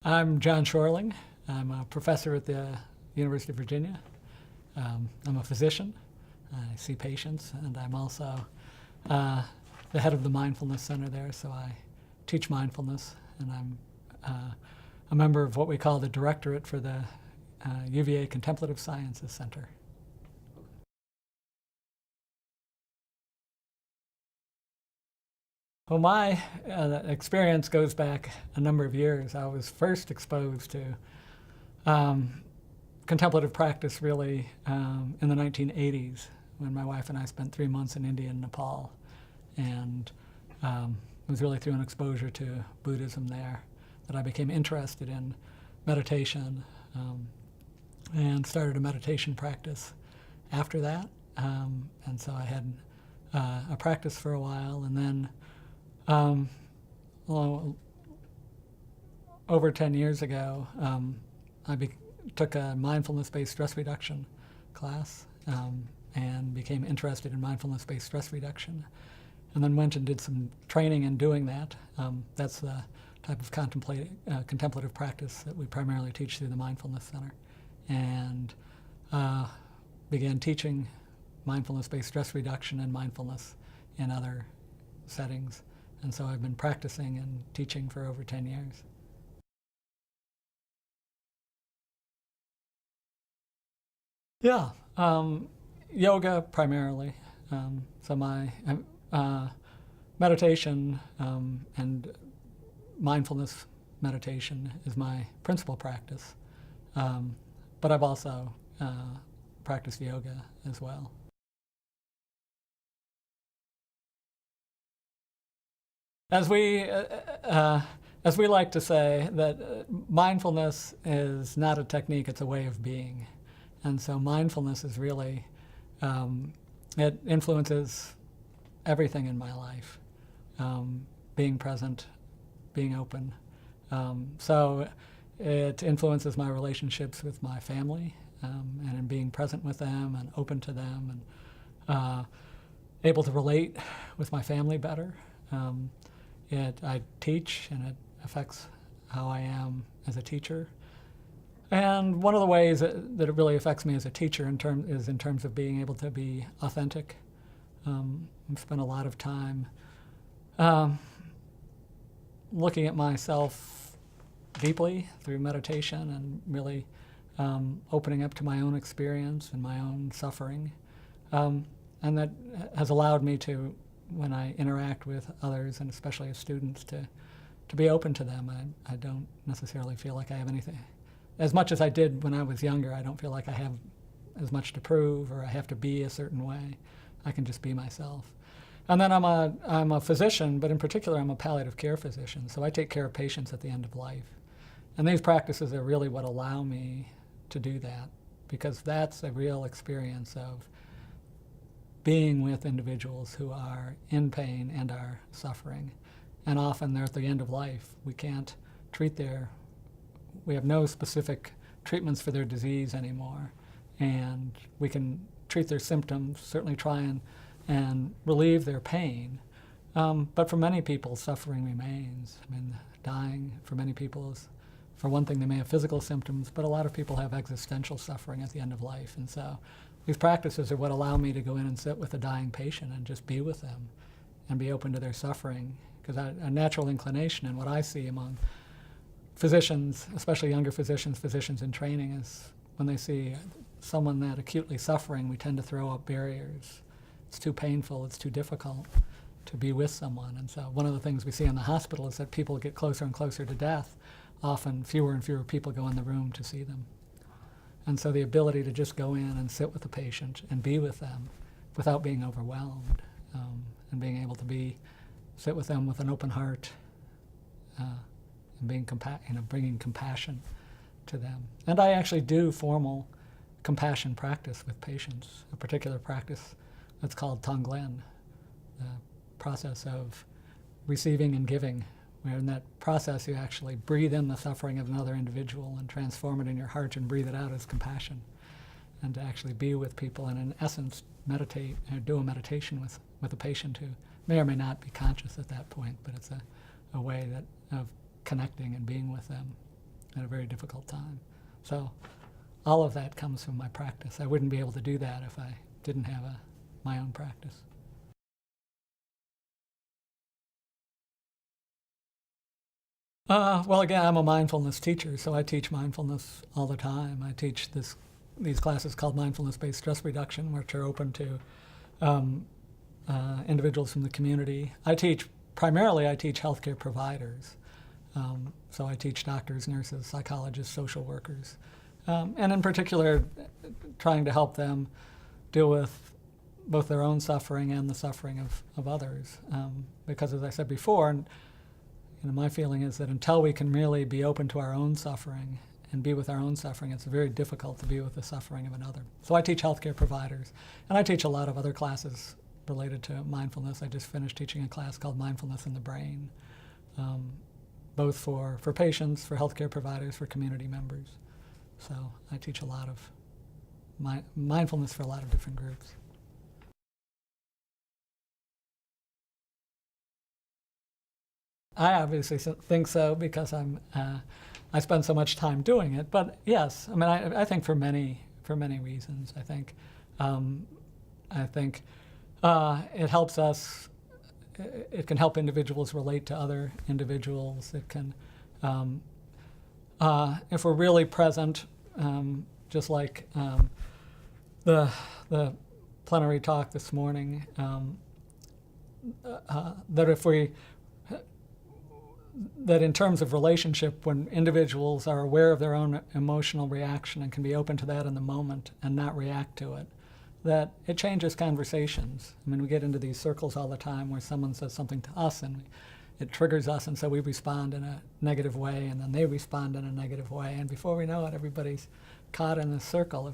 I'm John Schorling. I'm a professor at the University of Virginia. I'm a physician. I see patients, and I'm also the head of the Mindfulness Center there, so I teach mindfulness, and I'm a member of what we call the directorate for the UVA Contemplative Sciences Center. Well, my experience goes back a number of years. I was first exposed to contemplative practice really in the 1980s when my wife and I spent 3 months in India and Nepal. And it was really through an exposure to Buddhism there that I became interested in meditation and started a meditation practice after that. And so I had a practice for a while, and then over 10 years ago, I took a mindfulness-based stress reduction class and became interested in mindfulness-based stress reduction, and then went and did some training in doing that. That's the type of contemplative practice that we primarily teach through the Mindfulness Center, and began teaching mindfulness-based stress reduction and mindfulness in other settings. And so I've been practicing and teaching for over 10 years. Yeah, yoga primarily. So my meditation and mindfulness meditation is my principal practice. But I've also practiced yoga as well. As we like to say, that mindfulness is not a technique, it's a way of being. And so mindfulness is really, it influences everything in my life. Being present, being open. So it influences my relationships with my family, and in being present with them and open to them, and able to relate with my family better. I teach, and it affects how I am as a teacher. And one of the ways that it really affects me as a teacher is in terms of being able to be authentic. I've spent a lot of time looking at myself deeply through meditation and really opening up to my own experience and my own suffering. And that has allowed me to, when I interact with others, and especially as students, to be open to them. I don't necessarily feel like I have anything. As much as I did when I was younger, I don't feel like I have as much to prove or I have to be a certain way. I can just be myself. And then I'm a physician, but in particular I'm a palliative care physician, so I take care of patients at the end of life. And these practices are really what allow me to do that, because that's a real experience of being with individuals who are in pain and are suffering. And often they're at the end of life. We can't treat we have no specific treatments for their disease anymore. And we can treat their symptoms, certainly try and relieve their pain. But for many people, suffering remains. I mean, dying for many people is, for one thing, they may have physical symptoms, but a lot of people have existential suffering at the end of life. And so these practices are what allow me to go in and sit with a dying patient and just be with them and be open to their suffering. Because a natural inclination, and what I see among physicians, especially younger physicians in training, is when they see someone that acutely suffering, we tend to throw up barriers. It's too painful, it's too difficult to be with someone. And so one of the things we see in the hospital is that people get closer and closer to death. Often fewer and fewer people go in the room to see them. And so the ability to just go in and sit with the patient and be with them without being overwhelmed, and being able to sit with them with an open heart, and bringing compassion to them. And I actually do formal compassion practice with patients, a particular practice that's called Tonglen, the process of receiving and giving, where in that process you actually breathe in the suffering of another individual and transform it in your heart and breathe it out as compassion. And to actually be with people and in essence meditate, or do a meditation with a patient who may or may not be conscious at that point, but it's a way of connecting and being with them. at a very difficult time. So all of that comes from my practice. I wouldn't be able to do that if I didn't have my own practice. Well, again, I'm a mindfulness teacher, so I teach mindfulness all the time. I teach these classes called mindfulness-based stress reduction, which are open to individuals from the community. I teach healthcare providers. So I teach doctors, nurses, psychologists, social workers, and in particular, trying to help them deal with both their own suffering and the suffering of others. Because as I said before, and my feeling is that until we can really be open to our own suffering and be with our own suffering, it's very difficult to be with the suffering of another. So I teach healthcare providers, and I teach a lot of other classes related to mindfulness. I just finished teaching a class called Mindfulness in the Brain, both for patients, for healthcare providers, for community members. So I teach a lot of mindfulness for a lot of different groups. I obviously think so because I spend so much time doing it. But yes, I mean, I think for many reasons. I think it helps us. It can help individuals relate to other individuals. It can, if we're really present, just like the plenary talk this morning, that in terms of relationship, when individuals are aware of their own emotional reaction and can be open to that in the moment and not react to it, that it changes conversations. I mean, we get into these circles all the time where someone says something to us and it triggers us, and so we respond in a negative way, and then they respond in a negative way, and before we know it, everybody's caught in this circle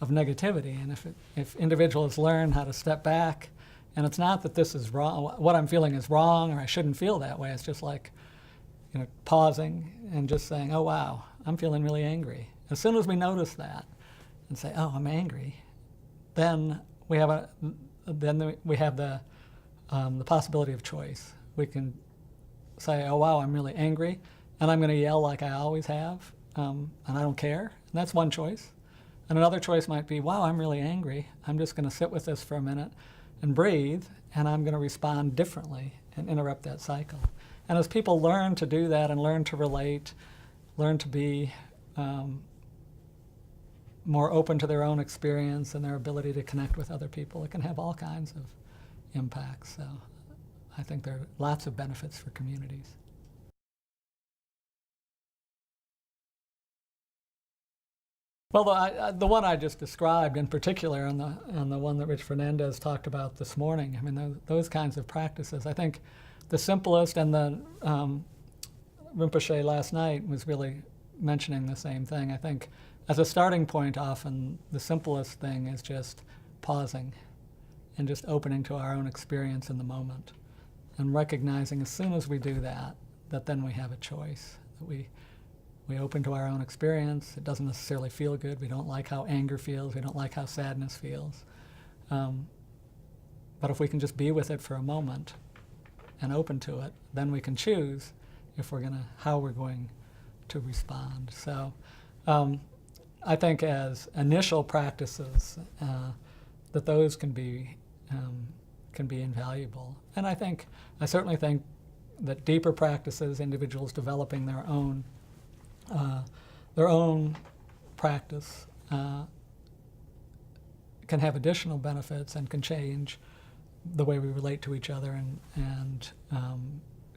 of negativity. And if individuals learn how to step back, and it's not that this is wrong, what I'm feeling is wrong, or I shouldn't feel that way, it's just like, pausing and just saying, oh wow, I'm feeling really angry. As soon as we notice that and say, oh, I'm angry, then we have the possibility of choice. We can say, oh wow, I'm really angry, and I'm going to yell like I always have, and I don't care. And that's one choice. And another choice might be, wow, I'm really angry. I'm just going to sit with this for a minute and breathe, and I'm going to respond differently and interrupt that cycle. And as people learn to do that and learn to relate, learn to be more open to their own experience and their ability to connect with other people, it can have all kinds of impacts. So I think there are lots of benefits for communities. Well, the one I just described in particular, and the one that Rich Fernandez talked about this morning, I mean, those kinds of practices, I think the simplest, and the Rinpoche last night was really mentioning the same thing. I think as a starting point, often the simplest thing is just pausing and just opening to our own experience in the moment, and recognizing as soon as we do that, that then we have a choice, that we open to our own experience. It doesn't necessarily feel good. We don't like how anger feels. We don't like how sadness feels. But if we can just be with it for a moment and open to it, then we can choose how we're going to respond. So I think as initial practices, that those can be invaluable. And I certainly think that deeper practices, individuals developing their own practice, can have additional benefits and can change the way we relate to each other and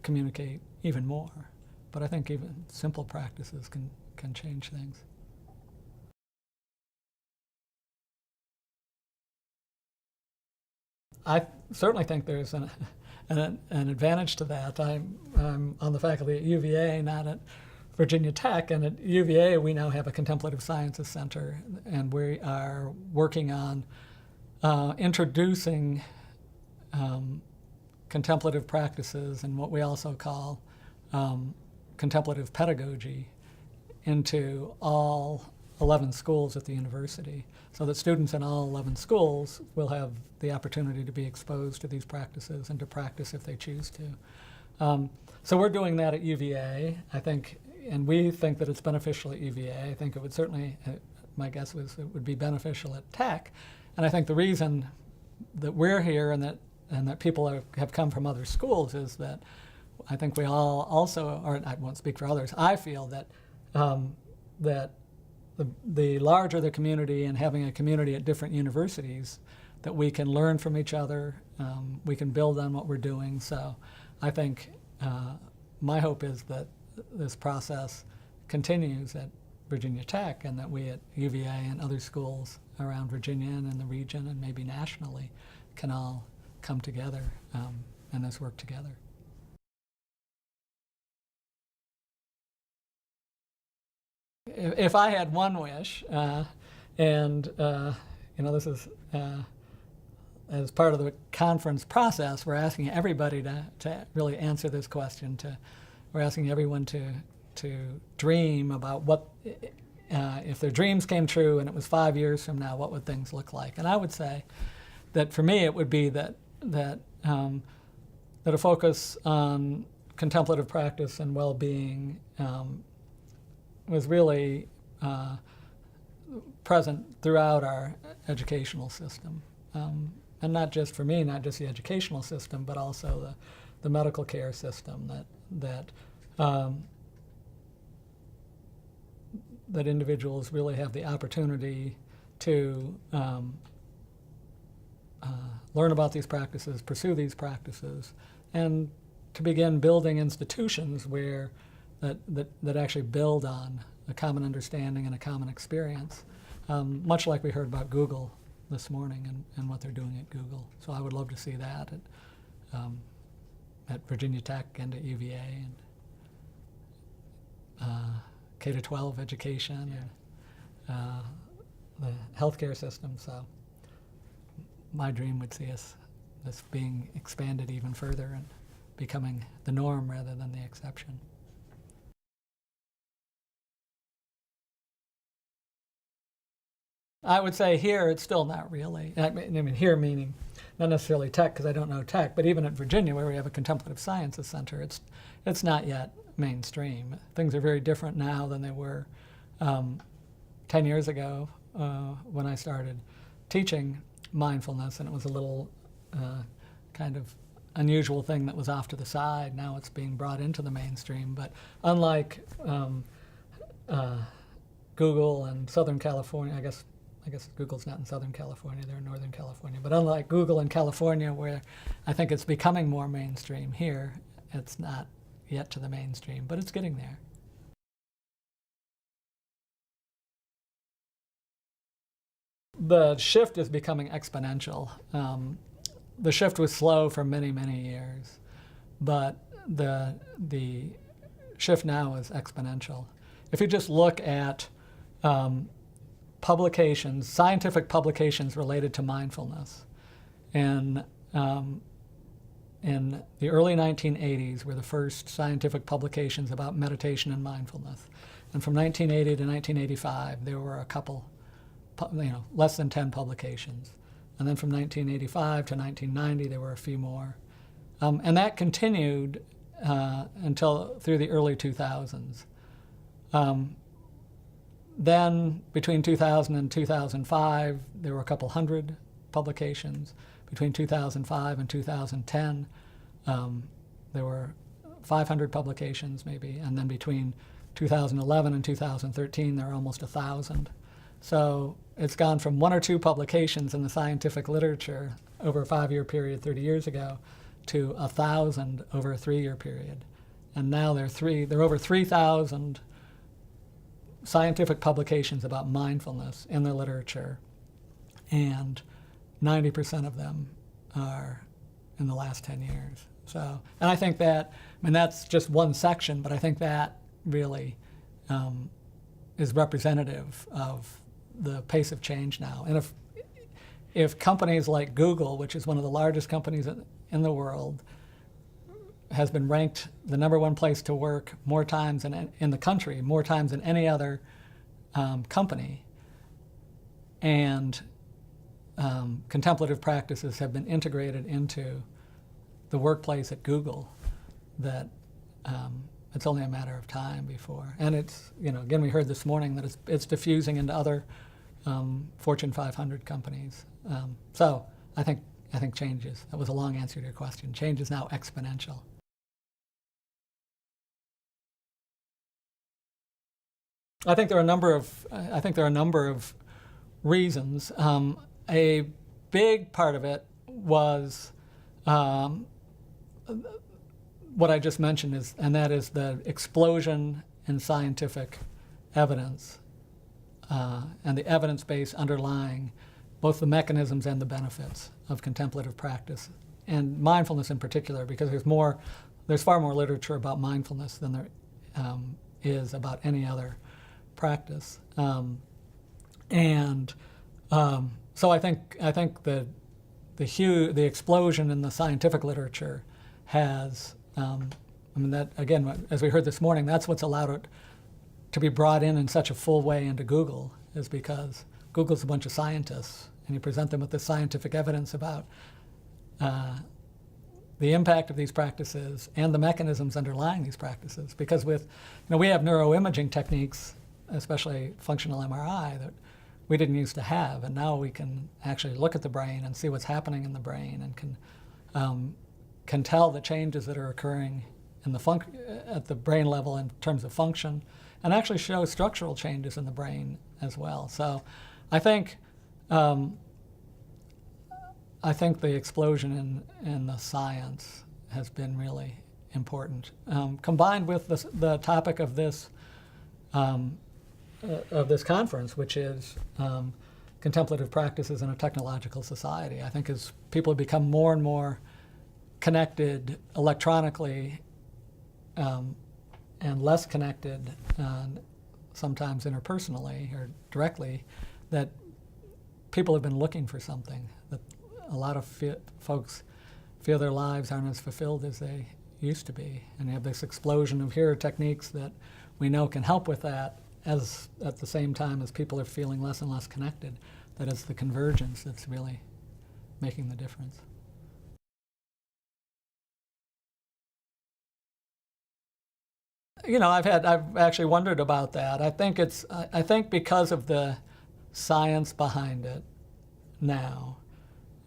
communicate even more. But I think even simple practices can change things. I certainly think there's an advantage to that. I'm on the faculty at UVA, not at Virginia Tech, and at UVA we now have a Contemplative Sciences Center, and we are working on introducing contemplative practices and what we also call contemplative pedagogy into all 11 schools at the university, so that students in all 11 schools will have the opportunity to be exposed to these practices and to practice if they choose to. So we're doing that at UVA. I think and we think that it's beneficial at UVA. I think it would certainly, my guess was it would be beneficial at Tech. And I think the reason that we're here and that people have come from other schools is that I think we all also, or I won't speak for others, I feel that that the larger the community and having a community at different universities, that we can learn from each other, we can build on what we're doing. So I think my hope is that this process continues at Virginia Tech, and that we at UVA and other schools around Virginia and in the region and maybe nationally can all come together and this work together. If I had one wish, and this is as part of the conference process, we're asking everybody to really answer this question. We're asking everyone to dream about what, if their dreams came true and it was 5 years from now, what would things look like? And I would say that for me it would be that a focus on contemplative practice and well-being was really present throughout our educational system. And not just for me, not just the educational system, but also the medical care system, that individuals really have the opportunity to learn about these practices, pursue these practices, and to begin building institutions where that actually build on a common understanding and a common experience, much like we heard about Google this morning and what they're doing at Google. So I would love to see that at Virginia Tech and at UVA, and K-12 education, and the healthcare system. So my dream would see this being expanded even further and becoming the norm rather than the exception. I would say here it's still not really. I mean here meaning not necessarily Tech, because I don't know Tech, but even at Virginia, where we have a Contemplative Sciences Center, it's not yet mainstream. Things are very different now than they were 10 years ago when I started teaching mindfulness, and it was a little kind of unusual thing that was off to the side. Now it's being brought into the mainstream. But unlike Google and Southern California, I guess Google's not in Southern California, they're in Northern California. But unlike Google in California, where I think it's becoming more mainstream, here it's not yet to the mainstream, but it's getting there. The shift is becoming exponential. The shift was slow for many, many years, but the shift now is exponential. If you just look at publications, scientific publications related to mindfulness, in the early 1980s were the first scientific publications about meditation and mindfulness. And from 1980 to 1985, there were a couple, less than 10 publications. And then from 1985 to 1990, there were a few more. And that continued until through the early 2000s. Then between 2000 and 2005, there were a couple hundred publications. Between 2005 and 2010, there were 500 publications maybe. And then between 2011 and 2013, there were almost 1,000. So it's gone from 1 or 2 publications in the scientific literature over a 5-year period 30 years ago to 1,000 over a 3-year period. And now there are over 3,000 scientific publications about mindfulness in the literature, and 90% of them are in the last 10 years. So, and I think that, that's just one section, but I think that really is representative of the pace of change now. And if companies like Google, which is one of the largest companies in the world, has been ranked the #1 place to work more times in the country, more times than any other company, and contemplative practices have been integrated into the workplace at Google, that it's only a matter of time before. And it's, again, we heard this morning that it's diffusing into other Fortune 500 companies. So I think change is, that was a long answer to your question. Change is now exponential. I think there are a number of reasons. A big part of it was what I just mentioned, and that is the explosion in scientific evidence and the evidence base underlying both the mechanisms and the benefits of contemplative practice, and mindfulness in particular, because there's far more literature about mindfulness than there is about any other practice. So I think the explosion in the scientific literature has, that again, as we heard this morning, that's what's allowed it to be brought in such a full way into Google, is because Google's a bunch of scientists, and you present them with the scientific evidence about the impact of these practices and the mechanisms underlying these practices. Because we have neuroimaging techniques, especially functional MRI, that we didn't used to have, and now we can actually look at the brain and see what's happening in the brain, and can tell the changes that are occurring in at the brain level in terms of function, and actually show structural changes in the brain as well. So I think the explosion in the science has been really important, combined with the topic of this conference, which is contemplative practices in a technological society. I think as people have become more and more connected electronically and less connected, sometimes interpersonally or directly, that people have been looking for something, that a lot of folks feel their lives aren't as fulfilled as they used to be. And you have this explosion of here are techniques that we know can help with that, as at the same time as people are feeling less and less connected, that it's the convergence that's really making the difference. I've actually wondered about that. I think because of the science behind it now,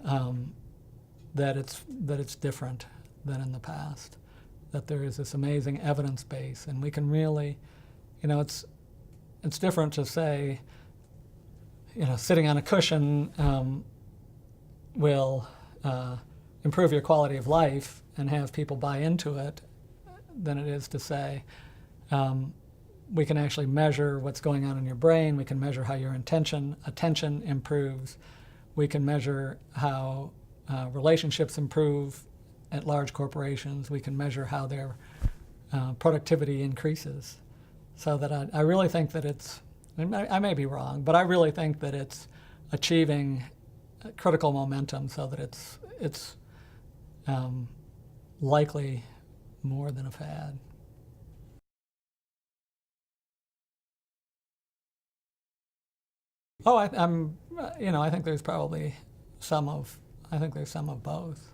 that it's different than in the past. That there is this amazing evidence base, and we can really, it's different to say, sitting on a cushion will improve your quality of life and have people buy into it, than it is to say, we can actually measure what's going on in your brain. We can measure how your attention improves. We can measure how relationships improve at large corporations. We can measure how their productivity increases. So that I really think that I may be wrong, but I really think that it's achieving critical momentum, so that it's likely more than a fad. Oh, I think there's probably some of both.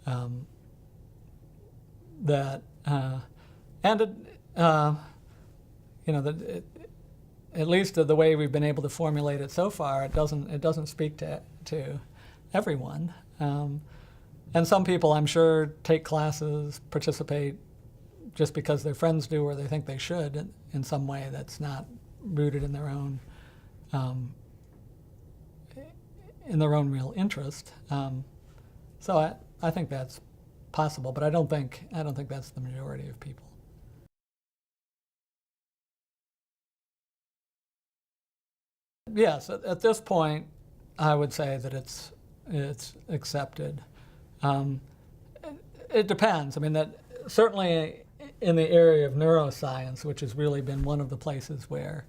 At least the way we've been able to formulate it so far, it doesn't speak to everyone. And some people, I'm sure, take classes, participate just because their friends do or they think they should in some way that's not rooted in their own real interest. So I think that's possible, but I don't think that's the majority of people. Yes, at this point, I would say that it's accepted. It depends. That certainly in the area of neuroscience, which has really been one of the places where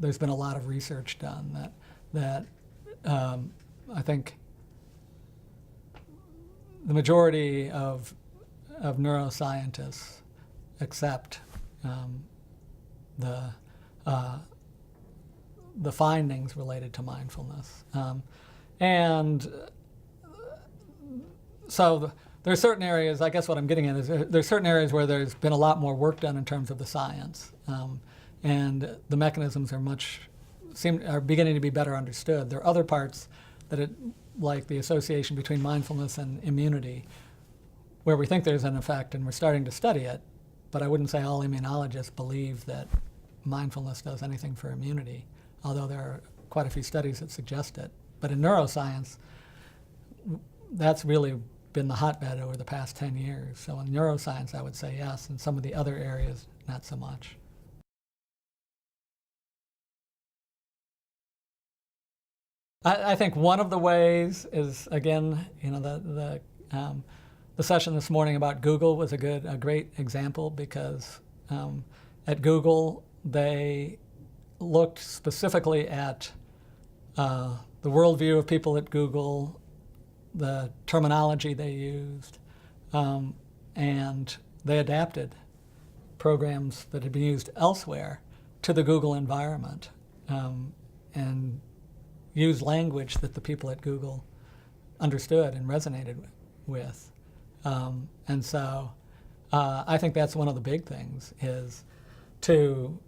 there's been a lot of research done, that I think the majority of neuroscientists accept the findings related to mindfulness. And so are certain areas, I guess what I'm getting at is there's certain areas where there's been a lot more work done in terms of the science. And the mechanisms are beginning to be better understood. There are other parts like the association between mindfulness and immunity, where we think there's an effect and we're starting to study it, but I wouldn't say all immunologists believe that mindfulness does anything for immunity, although there are quite a few studies that suggest it. But in neuroscience, that's really been the hotbed over the past 10 years. So in neuroscience, I would say yes, and some of the other areas, not so much. I think one of the ways is, again, the session this morning about Google was a great example, because at Google they looked specifically at the worldview of people at Google, the terminology they used, and they adapted programs that had been used elsewhere to the Google environment, and used language that the people at Google understood and resonated with. And so I think that's one of the big things, is to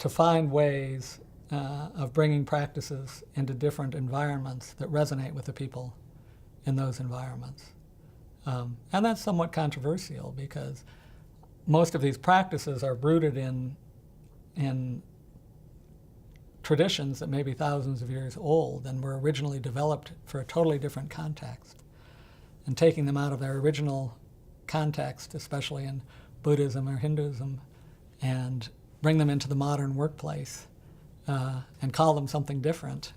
find ways of bringing practices into different environments that resonate with the people in those environments. And that's somewhat controversial, because most of these practices are rooted in traditions that may be thousands of years old and were originally developed for a totally different context. And taking them out of their original context, especially in Buddhism or Hinduism, and bring them into the modern workplace and call them something different.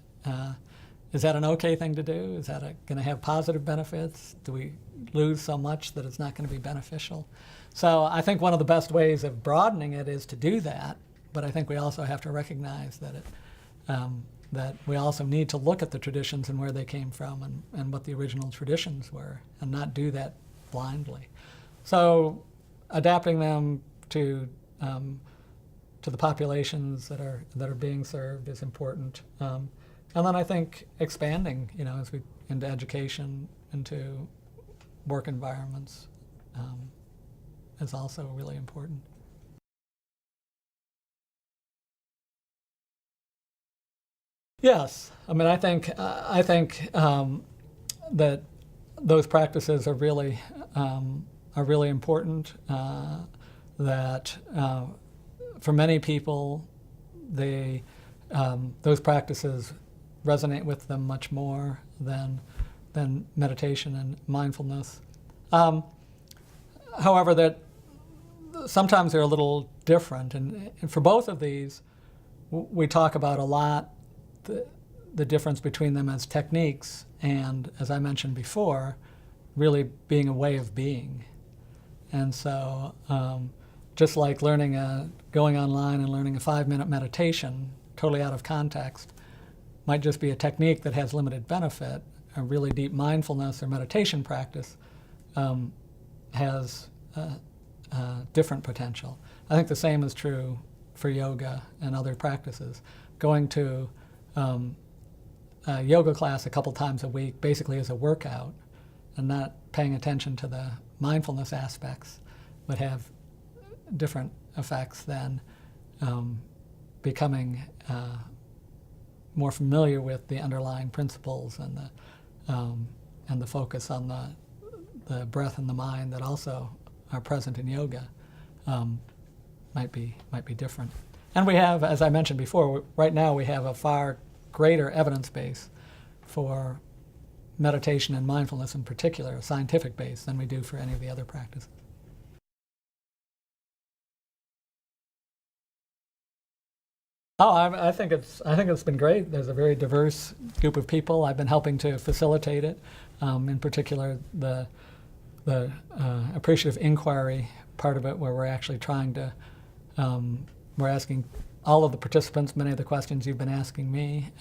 Is that an okay thing to do? Is that going to have positive benefits? Do we lose so much that it's not going to be beneficial? So I think one of the best ways of broadening it is to do that, but I think we also have to recognize that that we also need to look at the traditions and where they came from, and what the original traditions were, and not do that blindly. So adapting them to the populations that are being served is important. And then I think expanding, as we into education, into work environments, is also really important. Yes, I mean, I think that those practices are really important. That for many people, those practices resonate with them much more than meditation and mindfulness. However, that sometimes they're a little different, and for both of these, we talk about a lot the difference between them as techniques, and, as I mentioned before, really being a way of being. And so just like going online and learning a 5-minute meditation totally out of context might just be a technique that has limited benefit, a really deep mindfulness or meditation practice has different potential. I think the same is true for yoga and other practices. Going to a yoga class a couple times a week basically as a workout and not paying attention to the mindfulness aspects would have different effects than becoming more familiar with the underlying principles and the focus on the breath and the mind that also are present in yoga might be different. And we have, as I mentioned before, right now we have a far greater evidence base for meditation and mindfulness in particular, a scientific base, than we do for any of the other practices. Oh, I think it's been great. There's a very diverse group of people. I've been helping to facilitate it, in particular the appreciative inquiry part of it, where we're actually trying to we're asking all of the participants many of the questions you've been asking me,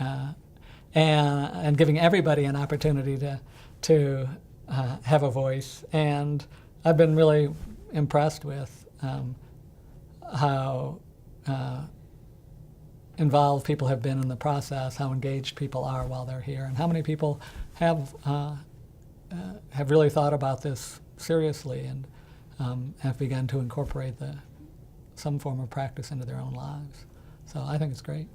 and giving everybody an opportunity to have a voice. And I've been really impressed with how involved people have been in the process, how engaged people are while they're here, and how many people have have really thought about this seriously and have begun to incorporate some form of practice into their own lives. So I think it's great.